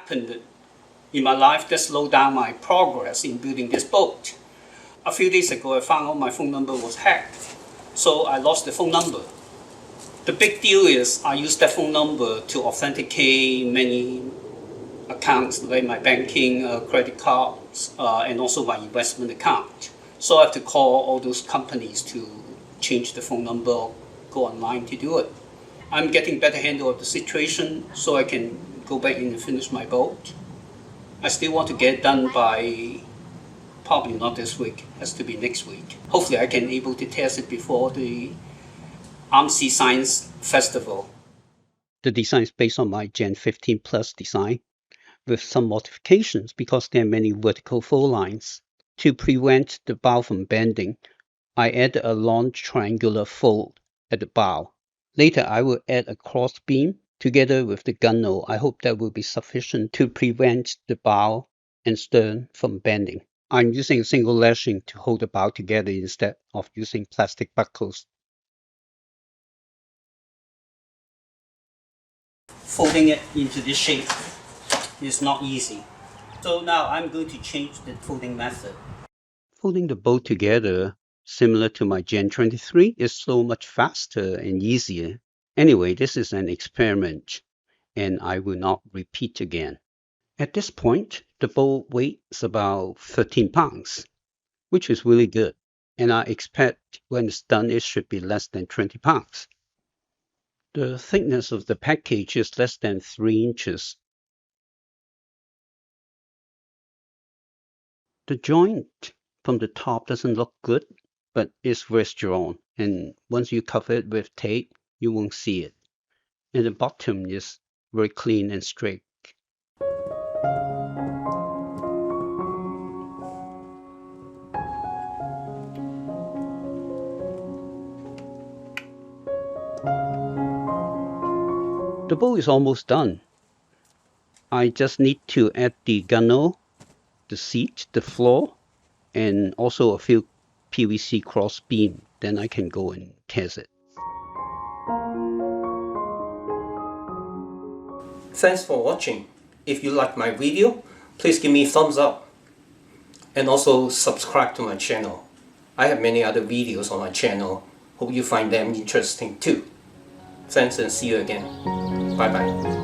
happened in my life that slowed down my progress in building this boat. A few days ago, I found out my phone number was hacked, so I lost the phone number. The big deal is I used that phone number to authenticate many accounts like my banking, credit cards, and also my investment account. So I have to call all those companies to change the phone number or go online to do it. I'm getting better handle of the situation so I can go back in and finish my boat. I still want to get it done by probably not this week, it has to be next week. Hopefully I can able to test it before the ARMC Science Festival. The design is based on my Gen 15 Plus design with some modifications because there are many vertical fold lines. To prevent the bow from bending, I added a long triangular fold at the bow. Later I will add a cross beam together with the gunnel. I hope that will be sufficient to prevent the bow and stern from bending. I'm using a single lashing to hold the bow together instead of using plastic buckles. Folding it into this shape is not easy. So now I'm going to change the folding method. Folding the boat together, similar to my Gen 23, is so much faster and easier. Anyway, this is an experiment, and I will not repeat again. At this point, the boat weighs about 13 pounds, which is really good, and I expect when it's done it should be less than 20 pounds. The thickness of the package is less than 3 inches. The joint from the top doesn't look good, but it's very strong, and once you cover it with tape, you won't see it. And the bottom is very clean and straight. The boat is almost done. I just need to add the gunnel, the seat, the floor, and also a few PVC cross beam. Then I can go and test it. Thanks for watching. If you like my video, please give me a thumbs up. And also subscribe to my channel. I have many other videos on my channel. Hope you find them interesting too. Thanks and see you again. Bye bye.